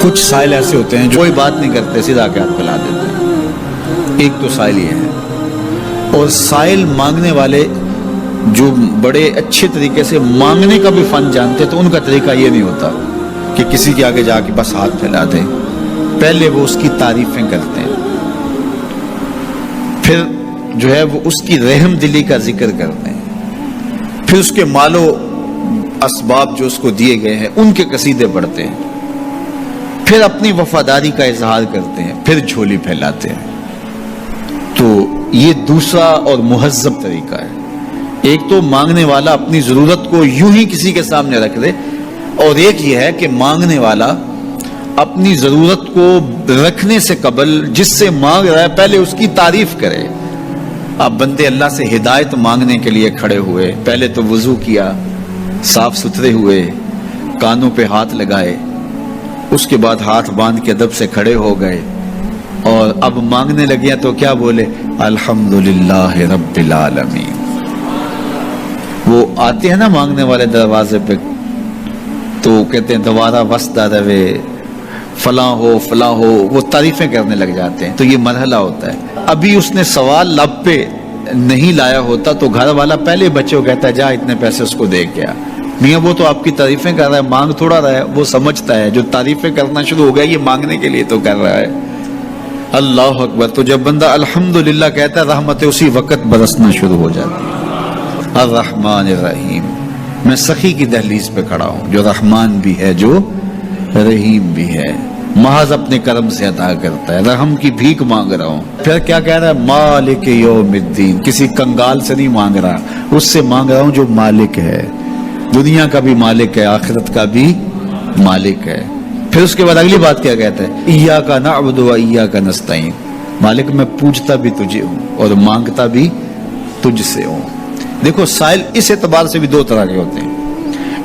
کچھ سائل ایسے ہوتے ہیں جو کوئی بات نہیں کرتے، سیدھا کے ہاتھ پھیلا دیتے ہیں. ایک تو سائل یہ ہے. اور سائل مانگنے والے جو بڑے اچھے طریقے سے مانگنے کا بھی فن جانتے تو ان کا طریقہ یہ نہیں ہوتا کہ کسی کے آگے جا کے بس ہاتھ پھیلا دیں. پہلے وہ اس کی تعریفیں کرتے ہیں، پھر جو ہے وہ اس کی رحم دلی کا ذکر کرتے ہیں، پھر اس کے مال و اسباب جو اس کو دیے گئے ہیں ان کے قصیدے پڑھتے ہیں، پھر اپنی وفاداری کا اظہار کرتے ہیں، پھر جھولی پھیلاتے ہیں. تو یہ دوسرا اور مہذب طریقہ ہے. ایک تو مانگنے والا اپنی ضرورت کو یوں ہی کسی کے سامنے رکھ دے، اور ایک یہ ہے کہ مانگنے والا اپنی ضرورت کو رکھنے سے قبل جس سے مانگ رہا ہے پہلے اس کی تعریف کرے. آپ بندے اللہ سے ہدایت مانگنے کے لیے کھڑے ہوئے، پہلے تو وضو کیا، صاف ستھرے ہوئے، کانوں پہ ہاتھ لگائے، اس کے بعد ہاتھ باندھ کے ادب سے کھڑے ہو گئے، اور اب مانگنے لگے تو کیا بولے؟ الحمدللہ رب العالمین. وہ آتے ہیں نا مانگنے والے دروازے پہ تو کہتے ہیں دوبارہ وسطہ روے، فلاں ہو فلاں ہو، وہ تعریفیں کرنے لگ جاتے ہیں. تو یہ مرحلہ ہوتا ہے. ابھی اس نے سوال لب پہ نہیں لایا ہوتا تو گھر والا پہلے بچے کو کہتا ہے جا اتنے پیسے اس کو دے گیا. میاں وہ تو آپ کی تعریفیں کر رہا ہے، مانگ تھوڑا رہا ہے. وہ سمجھتا ہے جو تعریفیں کرنا شروع ہو گیا یہ مانگنے کے لیے تو کر رہا ہے. اللہ اکبر. تو جب بندہ الحمدللہ کہتا ہے رحمتیں اسی وقت برسنا شروع ہو جاتی ہے. الرحمن الرحیم. میں سخی کی دہلیز پہ کھڑا ہوں جو رحمان بھی ہے جو رحیم بھی ہے، محض اپنے کرم سے عطا کرتا ہے. رحم کی بھیک مانگ رہا ہوں. پھر کیا کہہ رہا ہے؟ مالک یوم الدین. کسی کنگال سے نہیں مانگ رہا، اس سے مانگ رہا ہوں جو مالک ہے، دنیا کا بھی مالک ہے، آخرت کا بھی مالک ہے. پھر اس کے بعد اگلی بات کیا کہتا ہے؟ ایاک نعبد و ایاک نستعین. مالک میں پوجتا بھی تجھے ہوں اور مانگتا بھی تجھ سے ہوں. دیکھو سائل اس اعتبار سے بھی دو طرح کے ہوتے ہیں.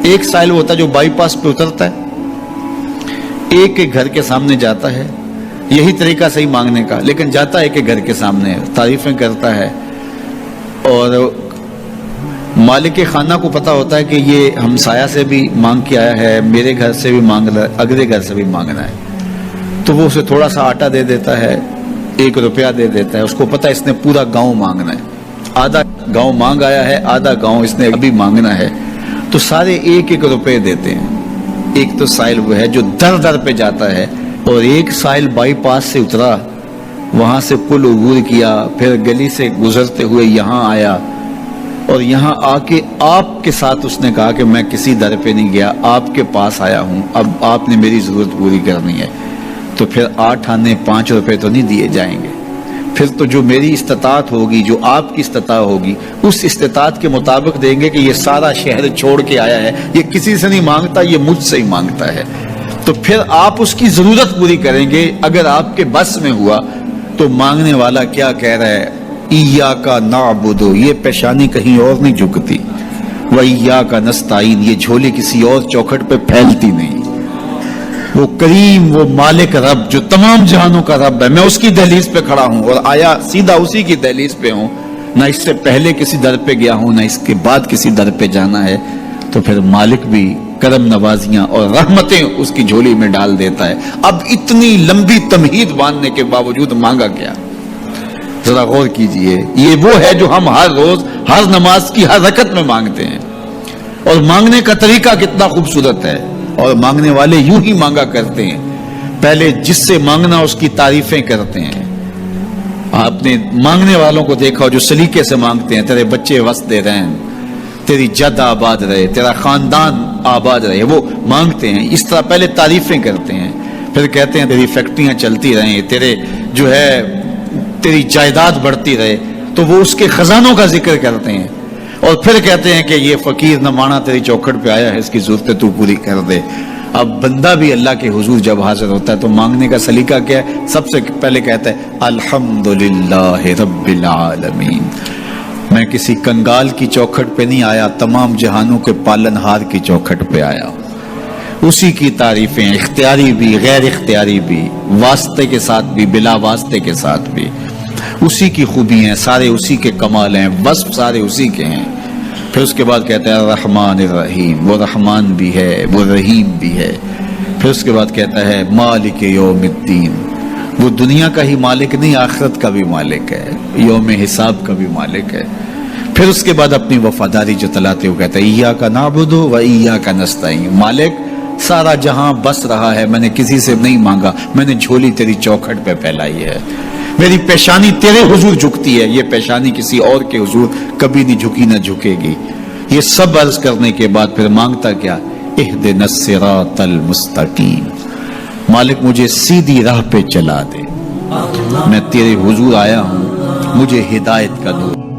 ایک سائل ہوتا ہے جو بائی پاس پہ اترتا ہے، ایک کے گھر کے سامنے جاتا ہے، یہی طریقہ صحیح مانگنے کا، لیکن جاتا ہے ایک کے گھر کے سامنے، تعریفیں کرتا ہے، اور مالک خانہ کو پتا ہوتا ہے کہ یہ ہمسایہ سے بھی مانگ کے آیا ہے، میرے گھر سے بھی مانگ رہا ہے، اگلے گھر سے بھی مانگنا ہے. تو وہ اسے تھوڑا سا آٹا دے دیتا ہے، 1 روپیہ دے دیتا ہے. اس کو پتا ہے اس نے پورا گاؤں مانگنا ہے، آدھا گاؤں مانگ آیا ہے، آدھا گاؤں اس نے ابھی مانگنا ہے. تو سارے 1 روپے دیتے ہیں. ایک تو سائل وہ ہے جو در در پہ جاتا ہے، اور ایک سائل بائی پاس سے اترا، وہاں سے پل عبور کیا، پھر گلی سے گزرتے ہوئے یہاں آیا، اور یہاں آ کے آپ کے ساتھ اس نے کہا کہ میں کسی در پہ نہیں گیا، آپ کے پاس آیا ہوں، اب آپ نے میری ضرورت پوری کرنی ہے. تو پھر 8 آنے 5 روپے تو نہیں دیے جائیں گے. پھر تو جو میری استطاعت ہوگی، جو آپ کی استطاعت ہوگی، اس استطاعت کے مطابق دیں گے کہ یہ سارا شہر چھوڑ کے آیا ہے، یہ کسی سے نہیں مانگتا، یہ مجھ سے ہی مانگتا ہے. تو پھر آپ اس کی ضرورت پوری کریں گے. اگر آپ کے بس میں ہوا تو مانگنے والا کیا کہہ رہا ہے؟ ایاک نعبد. یہ پیشانی کہیں اور نہیں جھکتی. وایاک نستعین. یہ جھولی کسی اور چوکھٹ پہ پھیلتی نہیں. وہ کریم، وہ مالک رب جو تمام جہانوں کا رب ہے، میں اس کی دہلیز پہ کھڑا ہوں اور آیا سیدھا اسی کی دہلیز پہ ہوں. نہ اس سے پہلے کسی در پہ گیا ہوں، نہ اس کے بعد کسی در پہ جانا ہے. تو پھر مالک بھی کرم نوازیاں اور رحمتیں اس کی جھولی میں ڈال دیتا ہے. اب اتنی لمبی تمہید باندھنے کے باوجود مانگا کیا؟ ذرا غور کیجئے. یہ وہ ہے جو ہم ہر روز ہر نماز کی ہر رکعت میں مانگتے ہیں، اور مانگنے کا طریقہ کتنا خوبصورت ہے. اور مانگنے والے یوں ہی مانگا کرتے ہیں. پہلے جس سے مانگنا اس کی تعریفیں کرتے ہیں. آپ نے مانگنے والوں کو دیکھا جو سلیقے سے مانگتے ہیں، تیرے بچے وسطے رہیں، تیری جد آباد رہے، تیرا خاندان آباد رہے. وہ مانگتے ہیں اس طرح، پہلے تعریفیں کرتے ہیں، پھر کہتے ہیں تیری فیکٹریاں چلتی رہیں، تیرے جو ہے تیری جائیداد بڑھتی رہے. تو وہ اس کے خزانوں کا ذکر کرتے ہیں، اور پھر کہتے ہیں کہ یہ فقیر نمانہ تیری چوکھٹ پہ آیا ہے، اس کی ضرورتیں تو پوری کر دے. اب بندہ بھی اللہ کے حضور جب حاضر ہوتا ہے تو مانگنے کا سلیقہ کیا ہے؟ سب سے پہلے کہتا ہے الحمدللہ رب العالمین. میں کسی کنگال کی چوکھٹ پہ نہیں آیا، تمام جہانوں کے پالن ہار کی چوکھٹ پہ آیا. اسی کی تعریفیں اختیاری بھی غیر اختیاری بھی، واسطے کے ساتھ بھی بلا واسطے کے ساتھ بھی، اسی کی خوبی ہیں، سارے اسی کے کمال ہیں، وصف سارے اسی کے ہیں. پھر اس کے بعد کہتا ہے الرحمن الرحیم. وہ رحمان بھی ہے، وہ رحیم بھی ہے. پھر اس کے بعد کہتا ہے مالک یوم الدین، وہ دنیا کا ہی مالک نہیں، آخرت کا بھی مالک ہے، یوم حساب کا بھی مالک ہے۔ پھر اس کے بعد اپنی وفاداری جتلاتے ہوئے کہتا ہے ایاک نعبد و ایاک نستعین، مالک سارا جہاں بس رہا ہے، میں نے کسی سے نہیں مانگا، میں نے جھولی تیری چوکھٹ پہ پھیلائی ہے، میری پیشانی تیرے حضور جھکتی ہے، یہ پیشانی کسی اور کے حضور کبھی نہیں جھکی نہ جھکے گی۔ یہ سب عرض کرنے کے بعد پھر مانگتا کیا؟ اہدنا الصراط المستقیم، مالک مجھے سیدھی راہ پہ چلا دے، میں تیرے حضور آیا ہوں، مجھے ہدایت کا دو۔